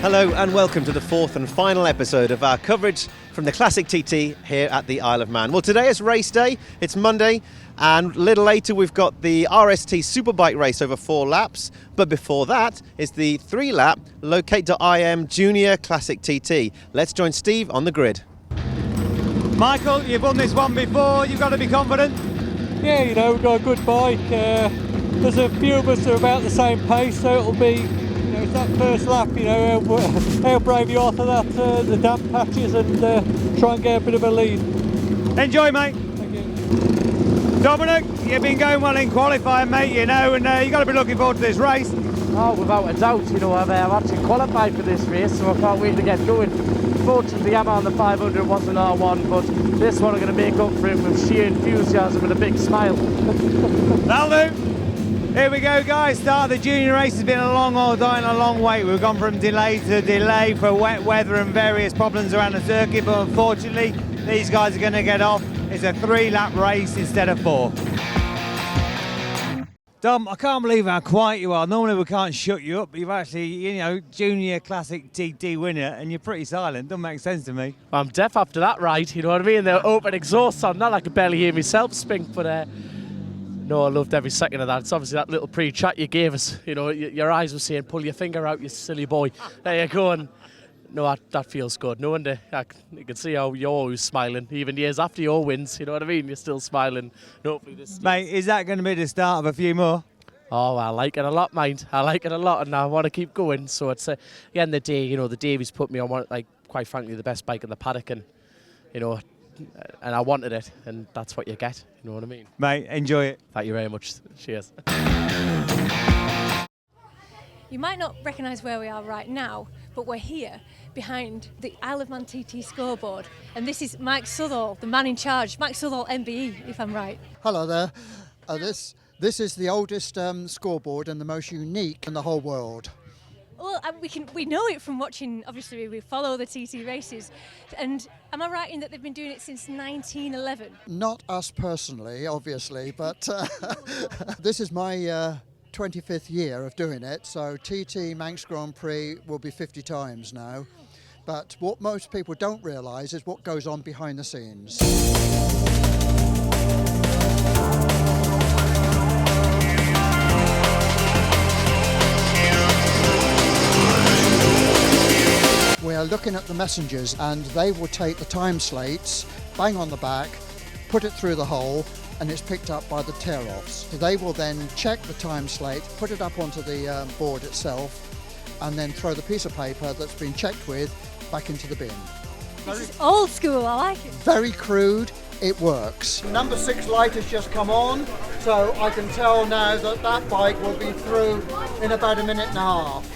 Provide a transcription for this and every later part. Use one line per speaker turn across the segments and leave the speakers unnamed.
Hello and welcome to the fourth and final episode of our coverage from the Classic TT here at the Isle of Man. Well, today is race day, it's Monday, and a little later we've got the RST Superbike race over 4 laps, but before that is the 3-lap Locate.im Junior Classic TT. Let's join Steve on the grid.
Michael, you've won this one before, you've got to be confident.
Yeah, you know, we've got a good bike. There's a few of us who are about the same pace, so it'll be, it's that first lap, how brave you are for that, the damp patches, and try and get a bit of a lead.
Enjoy, mate.
Thank you.
Dominic, you've been going well in qualifying, mate, and you've got to be looking forward to this race.
Oh, without a doubt, I've actually qualified for this race, so I can't wait to get going. Fortunately, I'm on the 500 wasn't R1, but this one I'm going to make up for it with sheer enthusiasm and a big smile.
That'll do. Here we go, guys. Start of the junior race has been a long wait. We've gone from delay to delay for wet weather and various problems around the circuit, but unfortunately, these guys are going to get off. It's a 3-lap race instead of 4. Dom, I can't believe how quiet you are. Normally we can't shut you up, but you've actually, Junior Classic TT winner, and you're pretty silent. Doesn't make sense to me.
I'm deaf after that ride, you know what I mean? The open exhaust on that, I could barely hear myself spink, but no, I loved every second of that. It's obviously that little pre-chat you gave us. Your eyes were saying, pull your finger out, you silly boy. There you go. And no, that feels good. No wonder. You can see how you're always smiling, even years after your wins. You know what I mean? You're still smiling. And hopefully this.
Mate, is that going to be the start of a few more?
Oh, I like it a lot, mind. I like it a lot, and I want to keep going. So it's at the end of the day, the Davies put me on one, quite frankly, the best bike in the paddock, and and I wanted it, and that's what you get. You know what I mean?
Mate, enjoy it.
Thank you very much. Cheers.
You might not recognise where we are right now, but we're here behind the Isle of Man TT scoreboard, and this is Mike Southall, the man in charge. Mike Southall, MBE, if I'm right.
Hello there. This is the oldest scoreboard and the most unique in the whole world.
Well, we know it from watching. Obviously, we follow the TT races, and am I right in that they've been doing it since 1911?
Not us personally, obviously, but this is my 25th year of doing it. So TT Manx Grand Prix will be 50 times now. But what most people don't realise is what goes on behind the scenes. We are looking at the messengers, and they will take the time slates, bang on the back, put it through the hole, and it's picked up by the tear-offs. They will then check the time slate, put it up onto the board itself, and then throw the piece of paper that's been checked with back into the bin.
This is old school, I like it.
Very crude, it works. Number 6 light has just come on, so I can tell now that that bike will be through in about a minute and a half.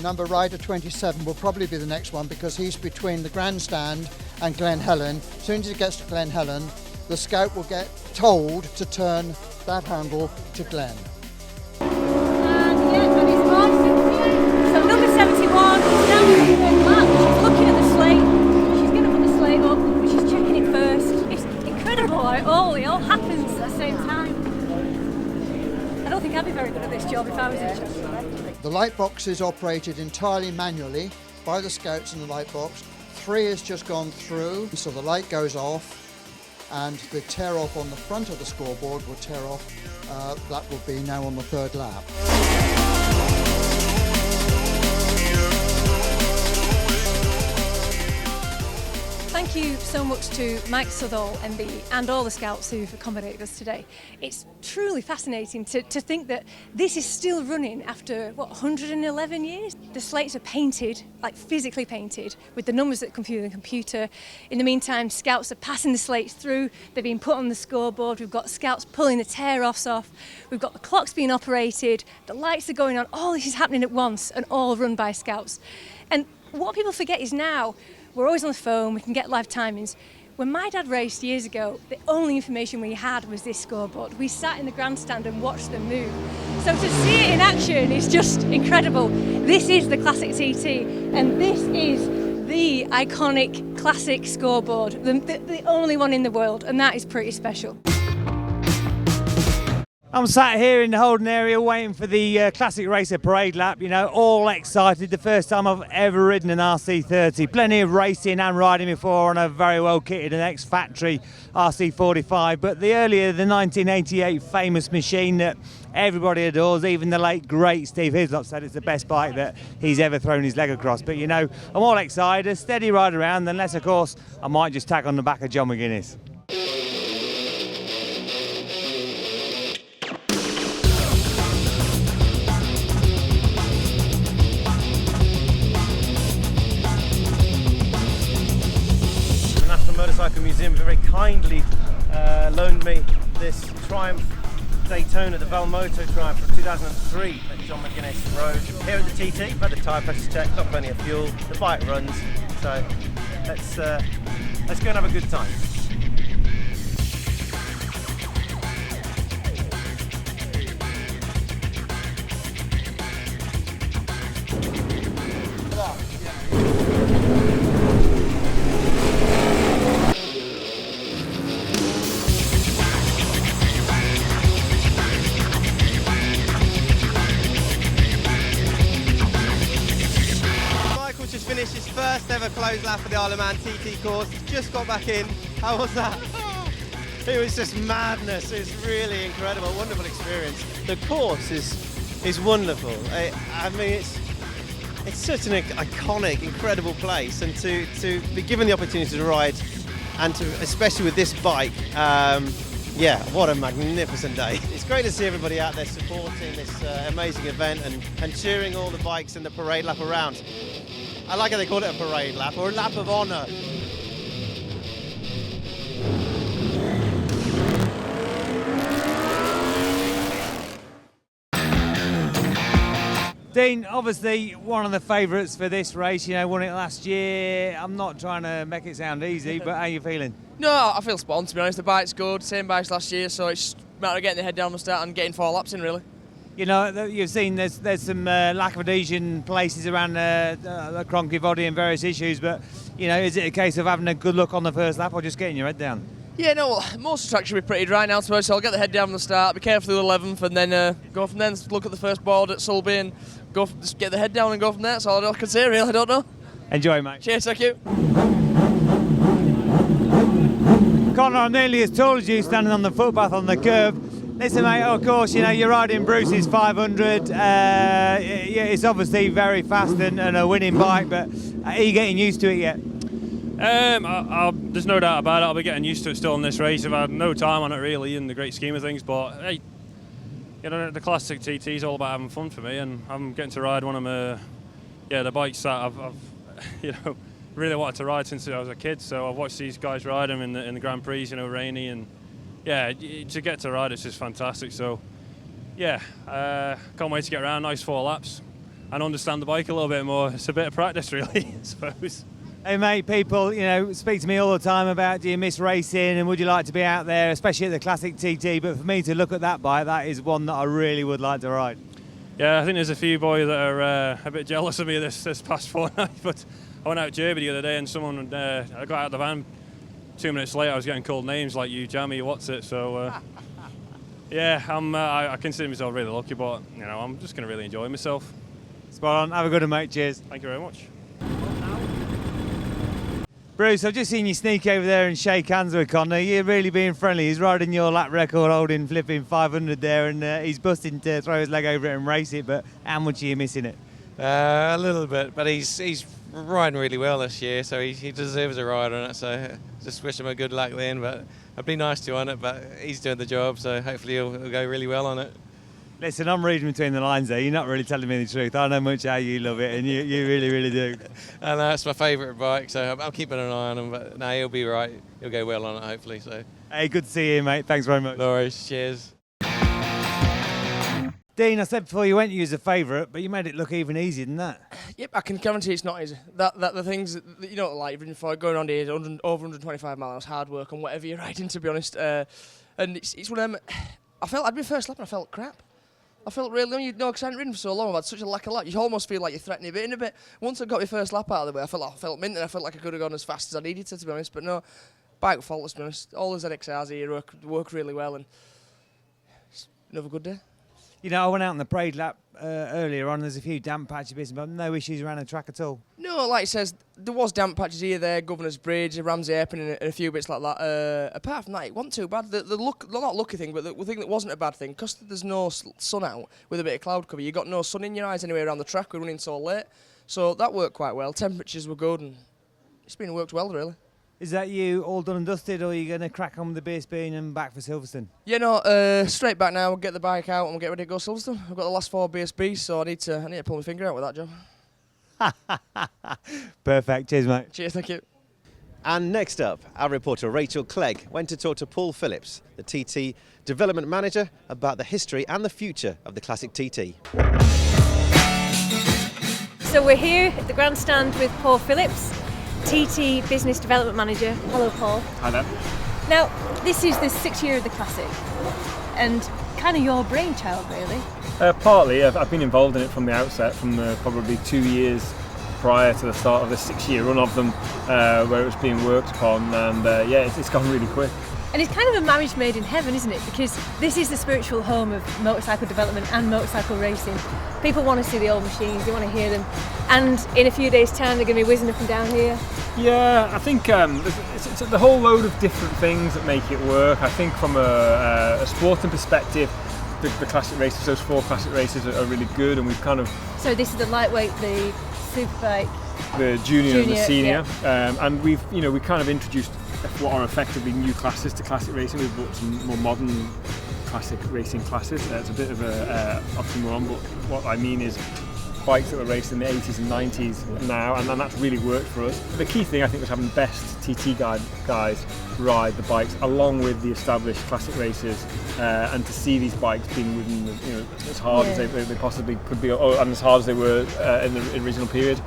Number rider 27 will probably be the next one because he's between the grandstand and Glen Helen. As soon as he gets to Glen Helen, the scout will get told to turn that handle to Glen.
And it's on. So number 71 is down in the third lap. She's looking at the slate. She's going to put the slate up, but she's checking it first. It's incredible how it all happens at the same time. I don't think I'd be very good at this job if I was in charge.
The light box is operated entirely manually by the scouts in the light box. 3 has just gone through, so the light goes off, and the tear off on the front of the scoreboard will tear off. That will be now on the 3rd lap.
Thank you so much to Mike Southall, MB, and all the scouts who've accommodated us today. It's truly fascinating to think that this is still running after, 111 years? The slates are painted, physically painted, with the numbers that come through the computer. In the meantime, scouts are passing the slates through. They're being put on the scoreboard. We've got scouts pulling the tear-offs off. We've got the clocks being operated. The lights are going on. All this is happening at once and all run by scouts. And what people forget is now, we're always on the phone, we can get live timings. When my dad raced years ago, the only information we had was this scoreboard. We sat in the grandstand and watched them move. So to see it in action is just incredible. This is the Classic TT, and this is the iconic classic scoreboard, the only one in the world, and that is pretty special.
I'm sat here in the holding area waiting for the Classic Racer parade lap, you know, all excited. The first time I've ever ridden an RC30. Plenty of racing and riding before on a very well kitted and ex-factory RC45, but the 1988 famous machine that everybody adores, even the late great Steve Hislop said it's the best bike that he's ever thrown his leg across. But you know, I'm all excited, a steady ride around, unless of course I might just tack on the back of John McGuinness.
Motorcycle Museum very kindly loaned me this Triumph Daytona, the ValMoto Triumph from 2003 that John McGuinness rode here at the TT. I've had the tyre pressure check, got plenty of fuel, the bike runs, so let's go and have a good time.
Finished his first ever closed lap of the Isle of Man TT course. Just got back in. How was that?
It was just madness. It was really incredible, wonderful experience. The course is wonderful. I mean, it's such an iconic, incredible place, and to be given the opportunity to ride, and to especially with this bike, yeah, what a magnificent day. It's great to see everybody out there supporting this amazing event and cheering all the bikes in the parade lap around. I like how they call it a parade lap, or a lap of honour.
Dean, obviously one of the favourites for this race, you know, won it last year. I'm not trying to make it sound easy, but how are you feeling?
No, I feel spot on, to be honest. The bike's good, same bike as last year, so it's just a matter of getting the head down the start and getting 4 laps in, really.
You know, you've seen there's some lack of adhesion places around the cronky body and various issues, but, you know, is it a case of having a good look on the first lap or just getting your head down?
Yeah, no, most of the track should be pretty dry now, so I'll get the head down from the start, be careful through the 11th, and then go from there, look at the first board at Sulby and just get the head down and go from there. That's all I can say, really. I don't know.
Enjoy, mate.
Cheers, thank you.
Conor, I'm nearly as tall as you standing on the footpath on the curb. Listen, mate, of course, you know, you're riding Bruce's 500. Yeah, it's obviously very fast and a winning bike, but are you getting used to it yet?
There's no doubt about it. I'll be getting used to it still in this race. I've had no time on it really in the great scheme of things, but hey, you know, the Classic TT is all about having fun for me, and I'm getting to ride one of the bikes that I've you know, really wanted to ride since I was a kid. So I've watched these guys ride them in the Grand Prix, you know, Rainy, and yeah, to get to ride it's just fantastic. So yeah, can't wait to get around. Nice 4 laps and understand the bike a little bit more. It's a bit of practice really, I suppose.
Hey mate, people, you know, speak to me all the time about, do you miss racing and would you like to be out there, especially at the Classic TT, but for me to look at that bike, that is one that I really would like to ride.
Yeah, I think there's a few boys that are a bit jealous of me this past fortnight, but I went out to Derby the other day and someone, I got out of the van 2 minutes later, I was getting called names like you jammy, what's it, so yeah, I consider myself really lucky, but you know, I'm just going to really enjoy myself.
Spot on, have a good one mate, cheers.
Thank you very much.
Bruce, I've just seen you sneak over there and shake hands with Conor. You're really being friendly. He's riding your lap record, holding flipping 500 there, and he's busting to throw his leg over it and race it, but how much are you missing it?
A little bit, but he's riding really well this year, so he deserves a ride on it, so just wish him a good luck then, but I'd be nice to on it, but he's doing the job, so hopefully he'll go really well on it.
Listen, I'm reading between the lines there. You're not really telling me the truth. I know much how you love it, and you really, really do.
And it's my favourite bike, so I'm keeping an eye on him, but no, he'll be right. He'll go well on it, hopefully. So.
Hey, good to see you, mate. Thanks very much.
No worries. Cheers.
Dean, I said before you went you was a favourite, but you made it look even easier than that.
Yep, I can guarantee it's not easy. The things that, you know, like even for going on days, over 125 miles, hard work on whatever you're riding, to be honest. And it's one of them. I felt I'd been first lap and I felt crap. I felt really, you know, because I hadn't ridden for so long, I've had such a lack of lap. You almost feel like you're threatening a bit in a bit. Once I got my first lap out of the way, I felt mint, and I felt like I could have gone as fast as I needed to be honest. But no, bike faultless, to be honest. All the ZXRs here work really well, and another good day.
You know, I went out on the parade lap earlier on. There's a few damp patches, but no issues around the track at all.
No, like it says, there was damp patches here, there, Governor's Bridge, Ramsey Airpin, and a few bits like that. Apart from that, it wasn't too bad. The not lucky thing, but the thing that wasn't a bad thing, because there's no sun out with a bit of cloud cover, you got no sun in your eyes anyway around the track. We're running so late, so that worked quite well. Temperatures were good, and it's been worked well, really.
Is that you all done and dusted, or are you going to crack on with the BSB and back for Silverstone?
Yeah, no, straight back now. We'll get the bike out and we'll get ready to go Silverstone. I've got the last 4 BSBs, so I need to pull my finger out with that job.
Perfect. Cheers, mate.
Cheers, thank you.
And next up, our reporter Rachael Clegg went to talk to Paul Phillips, the TT development manager, about the history and the future of the Classic TT.
So we're here at the grandstand with Paul Phillips, TT Business Development Manager. Hello, Paul.
Hi there.
Now, this is the 6th year of the Classic, and kind of your brainchild, really.
Partly, I've been involved in it from the outset, from probably 2 years prior to the start of the 6-year run of them, where it was being worked upon, and yeah, it's gone really quick.
And it's kind of a marriage made in heaven, isn't it? Because this is the spiritual home of motorcycle development and motorcycle racing. People want to see the old machines, they want to hear them, and in a few days' time they're going to be whizzing up and down here.
Yeah, I think it's a whole load of different things that make it work. I think from a sporting perspective, the classic races, those 4 classic races are really good, and we've kind of...
So this is the lightweight, the superbike,
the junior and the senior,
yeah.
And we kind of introduced what are effectively new classes to classic racing. We've brought some more modern classic racing classes. It's a bit of a oxymoron, but what I mean is bikes that were raced in the 80s and 90s now, and that's really worked for us. The key thing I think was having the best TT guys ride the bikes along with the established classic races, and to see these bikes being ridden, as hard as they possibly could be, and as hard as they were in the original period.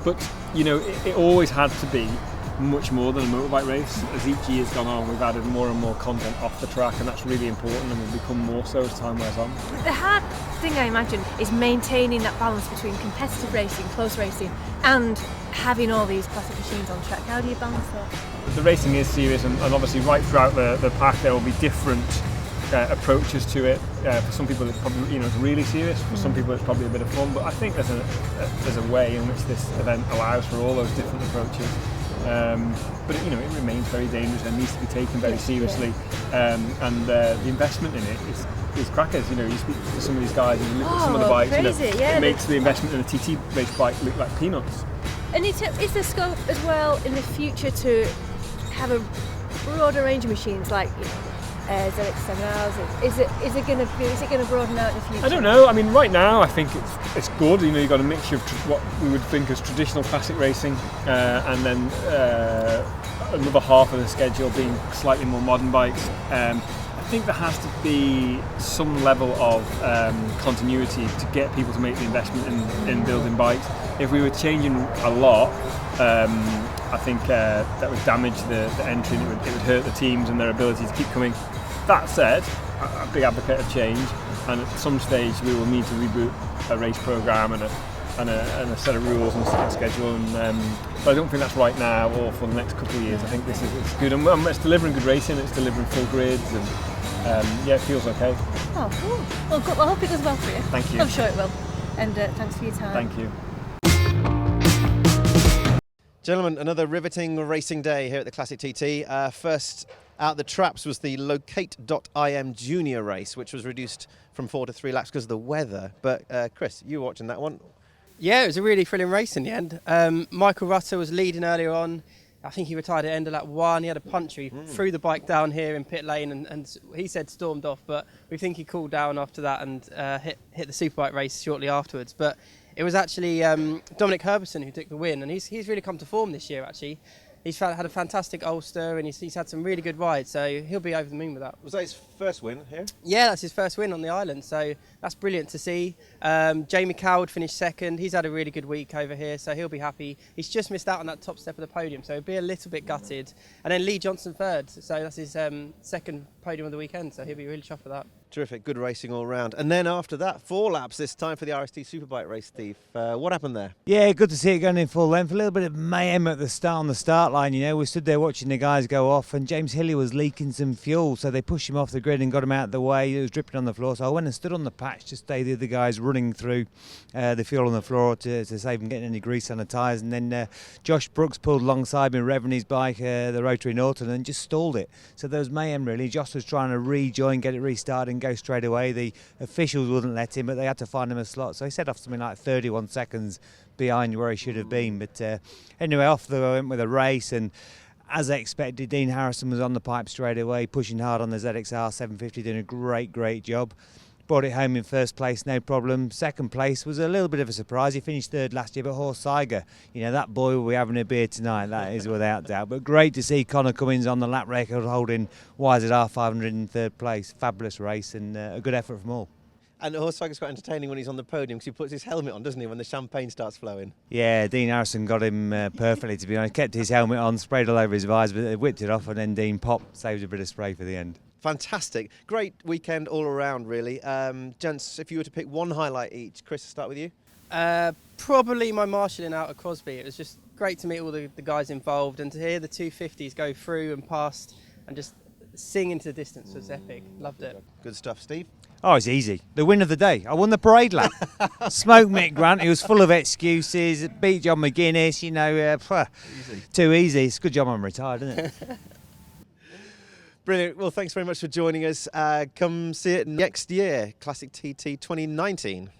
But it always had to be much more than a motorbike race. As each year's gone on, we've added more and more content off the track, and that's really important, and will become more so as time wears on.
The hard thing, I imagine, is maintaining that balance between competitive racing, close racing, and having all these classic machines on track. How do you balance that?
The racing is serious, and obviously right throughout the pack there will be different approaches to it. For some people it's probably it's really serious, for some people it's probably a bit of fun, but I think there's a way in which this event allows for all those different approaches. But it remains very dangerous and needs to be taken very seriously, and the investment in it is crackers. You speak to some of these guys and you look at some of the bikes,
crazy,
it makes the investment in a TT race bike look like peanuts.
And is there scope as well in the future to have a broader range of machines like ZX7Rs? Is it going to broaden out in the future?
I don't know. I mean, right now I think it's good. You've got a mixture of what we would think as traditional classic racing, and then another half of the schedule being slightly more modern bikes. I think there has to be some level of continuity to get people to make the investment in building bikes. If we were changing a lot, I think that would damage the entry, and it would hurt the teams and their ability to keep coming. That said, I'm a big advocate of change, and at some stage we will need to reboot a race programme and a set of rules and schedule, but I don't think that's right now or for the next couple of years. I think it's good, and it's delivering good racing, it's delivering full grids, and it feels okay.
Oh, cool. Well, good. Well, I hope it goes well for you.
Thank you.
I'm sure it will, and thanks for your time.
Thank you.
Gentlemen, another riveting racing day here at the Classic TT. First out the traps was the Locate.im Junior race, which was reduced from 4 to 3 laps because of the weather. But Chris, you were watching that one.
Yeah, it was a really thrilling race in the end. Michael Rutter was leading earlier on. I think he retired at end of lap 1. He had a puncture. He threw the bike down here in pit lane, and he said stormed off. But we think he cooled down after that and hit the Superbike race shortly afterwards. But it was actually Dominic Herberson who took the win, and he's really come to form this year, actually. He's had a fantastic Ulster, and he's had some really good rides, so he'll be over the moon with that.
Was that his first win here?
Yeah, that's his first win on the island, so that's brilliant to see. Jamie Coward finished second. He's had a really good week over here, so he'll be happy. He's just missed out on that top step of the podium, so he'll be a little bit gutted. And then Lee Johnson third, so that's his second podium of the weekend, so he'll be really chuffed with that.
Terrific, good racing all round. And then after that, 4 laps this time for the RST Superbike race, Steve. What happened there?
Yeah, good to see it going in full length. A little bit of mayhem at the start on the start line. You know, we stood there watching the guys go off, and James Hilly was leaking some fuel, so they pushed him off the grid and got him out of the way. It was dripping on the floor, so I went and stood on the patch to stay the other guys running through the fuel on the floor to save him getting any grease on the tyres. And then Josh Brooks pulled alongside me, revving his bike, the Rotary Norton, and just stalled it. So there was mayhem really. Josh was trying to rejoin, get it restarted and go straight away. The officials wouldn't let him, but they had to find him a slot. So he set off something like 31 seconds behind where he should have been. But anyway, off they went with a race, and as I expected, Dean Harrison was on the pipe straight away, pushing hard on the ZXR 750, doing a great job. Brought it home in first place, no problem. Second place was a little bit of a surprise. He finished third last year, but Horst Seiger, you know, that boy will be having a beer tonight, that is without doubt. But great to see Conor Cummins on the lap record holding YZR 500 in third place. Fabulous race and a good effort from all.
And Horst Seiger's quite entertaining when he's on the podium because he puts his helmet on, doesn't he, when the champagne starts flowing?
Yeah, Dean Harrison got him perfectly, to be honest. Kept his helmet on, sprayed all over his visor, but they whipped it off, and then Dean popped, saved a bit of spray for the end.
Fantastic. Great weekend all around, really. Gents, if you were to pick one highlight each, Chris, I'll start with you.
Probably my marshalling out at Crosby. It was just great to meet all the guys involved, and to hear the 250s go through and past and just sing into the distance was epic. Loved it.
Good stuff, Steve.
Oh, it's easy. The win of the day. I won the parade lap. Smoked Mick Grant. He was full of excuses. Beat John McGuinness. You know, too easy. It's a good job I'm retired, isn't it?
Brilliant. Well, thanks very much for joining us. Come see it next year, Classic TT 2019.